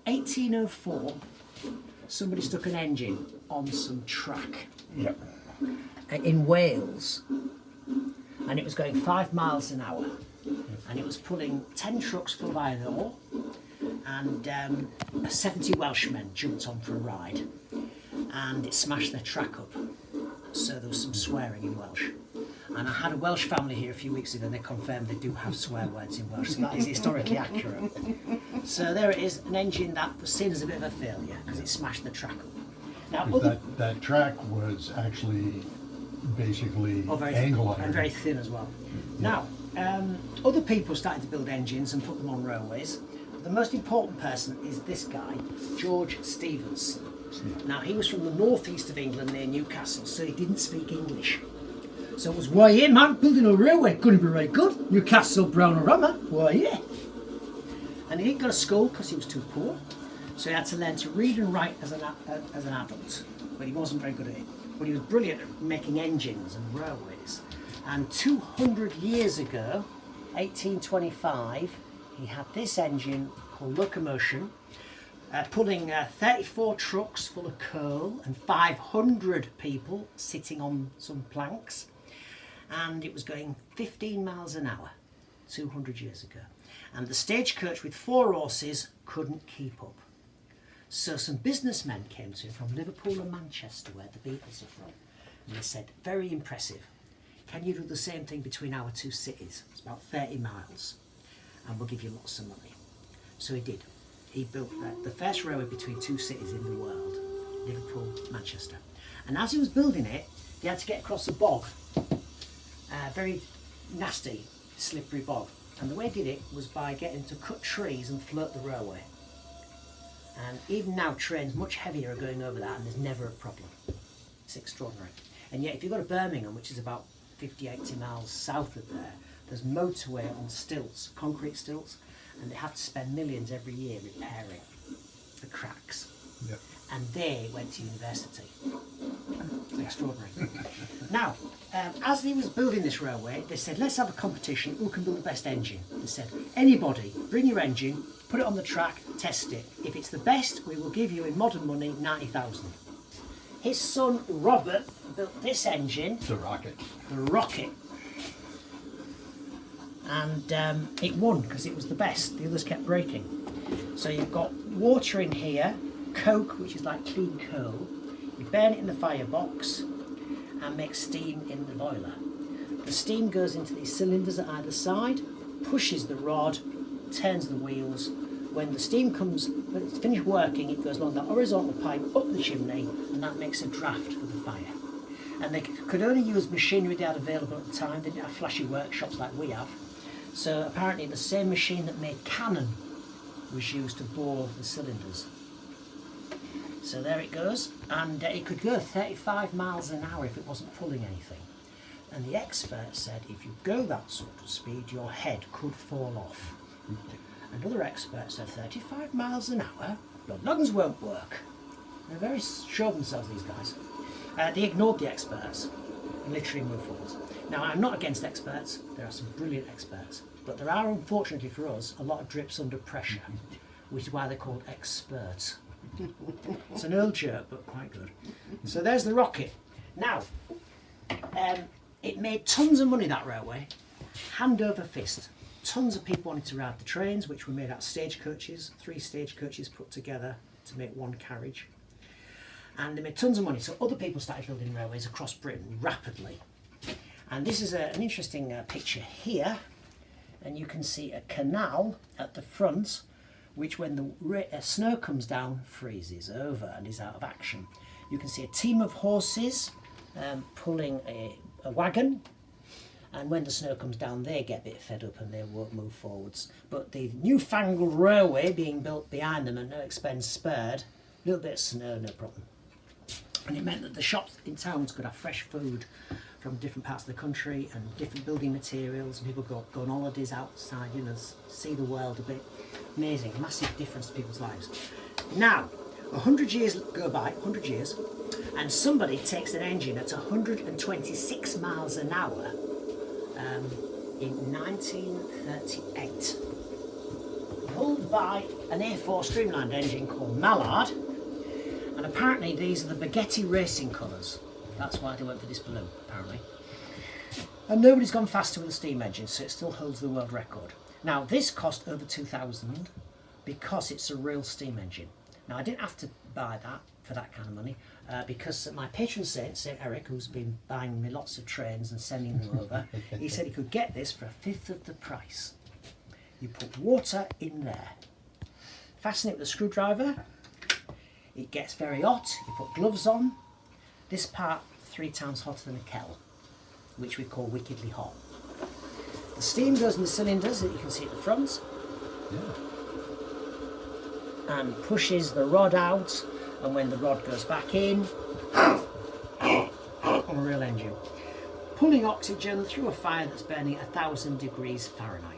1804, somebody stuck an engine on some track in Wales, and it was going 5 miles an hour, and it was pulling 10 trucks full of iron ore, and 70 Welshmen jumped on for a ride, and it smashed their track up. So there was some swearing in Welsh. And I had a Welsh family here a few weeks ago, and they confirmed they do have swear words in Welsh, so that is historically accurate. So there it is, an engine that was seen as a bit of a failure because it smashed the track up. Now, that track was actually basically angle iron. And very thin as well. Yeah. Now, other people started to build engines and put them on railways. The most important person is this guy, George Stephenson. Now, he was from the northeast of England near Newcastle, so he didn't speak English. So it was, why yeah man, building a railway couldn't be very good. Newcastle, Brown and Rummer, why yeah. And he didn't go to school because he was too poor. So he had to learn to read and write as an adult. But he wasn't very good at it. But he was brilliant at making engines and railways. And 200 years ago, 1825, he had this engine called Locomotion, pulling 34 trucks full of coal and 500 people sitting on some planks. And it was going 15 miles an hour 200 years ago. And the stagecoach with 4 horses couldn't keep up. So some businessmen came to him from Liverpool and Manchester, where the Beatles are from, and they said, very impressive, can you do the same thing between our 2 cities? It's about 30 miles, and we'll give you lots of money. So he did. He built the first railway between 2 cities in the world, Liverpool, Manchester. And as he was building it, he had to get across a bog, very nasty, slippery bog. And the way he did it was by getting to cut trees and float the railway. And even now, trains much heavier are going over that, and there's never a problem. It's extraordinary. And yet, if you go to Birmingham, which is about 50, 80 miles south of there, there's motorway on stilts, concrete stilts, and they have to spend millions every year repairing the cracks. Yep. And they went to university. It's extraordinary. Now, as he was building this railway, they said, let's have a competition, who can build the best engine? They said, anybody, bring your engine, put it on the track, test it. If it's the best, we will give you, in modern money, 90,000. His son, Robert, built this engine. The Rocket. The Rocket. And it won because it was the best. The others kept breaking. So you've got water in here, coke, which is like clean coal. You burn it in the firebox and make steam in the boiler. The steam goes into these cylinders at either side, pushes the rod, turns the wheels. When the steam comes, when it's finished working, it goes along that horizontal pipe up the chimney, and that makes a draft for the fire. And they could only use machinery they had available at the time. They didn't have flashy workshops like we have. So apparently the same machine that made cannon was used to bore the cylinders. So there it goes, and it could go 35 miles an hour if it wasn't pulling anything. And the expert said if you go that sort of speed, your head could fall off. And other experts said 35 miles an hour, blood lungs won't work. They're very sure of themselves, these guys. They ignored the experts and literally moved forward. Now, I'm not against experts. There are some brilliant experts. But there are, unfortunately for us, a lot of drips under pressure, which is why they're called experts. It's an old joke, but quite good. So there's the Rocket. Now, it made tons of money, that railway, hand over fist. Tons of people wanted to ride the trains, which were made out of stagecoaches, 3 stagecoaches put together to make 1 carriage. And they made tons of money, so other people started building railways across Britain rapidly. And this is an interesting picture here, and you can see a canal at the front, which when the snow comes down, freezes over and is out of action. You can see a team of horses pulling a wagon, and when the snow comes down, they get a bit fed up and they won't move forwards. But the newfangled railway being built behind them and no expense spared, a little bit of snow, no problem. And it meant that the shops in towns could have fresh food from different parts of the country and different building materials, and people go on holidays outside, you know, see the world a bit. Amazing, massive difference to people's lives. Now, 100 years go by, 100 years, and somebody takes an engine at 126 miles an hour in 1938. Pulled buy an A4 streamlined engine called Mallard, and apparently these are the Baghetti racing colours. That's why they went for this blue, apparently. And nobody's gone faster with a steam engine, so it still holds the world record. Now, this cost over 2,000 because it's a real steam engine. Now, I didn't have to buy that for that kind of money because my patron saint, St Eric, who's been buying me lots of trains and sending them over, he said he could get this for a fifth of the price. You put water in there, fasten it with a screwdriver, it gets very hot, you put gloves on, this part 3 times hotter than a kettle, which we call wickedly hot. The steam goes in the cylinders that you can see at the front, and pushes the rod out, and when the rod goes back in, on a real engine, pulling oxygen through a fire that's burning at 1,000 degrees Fahrenheit.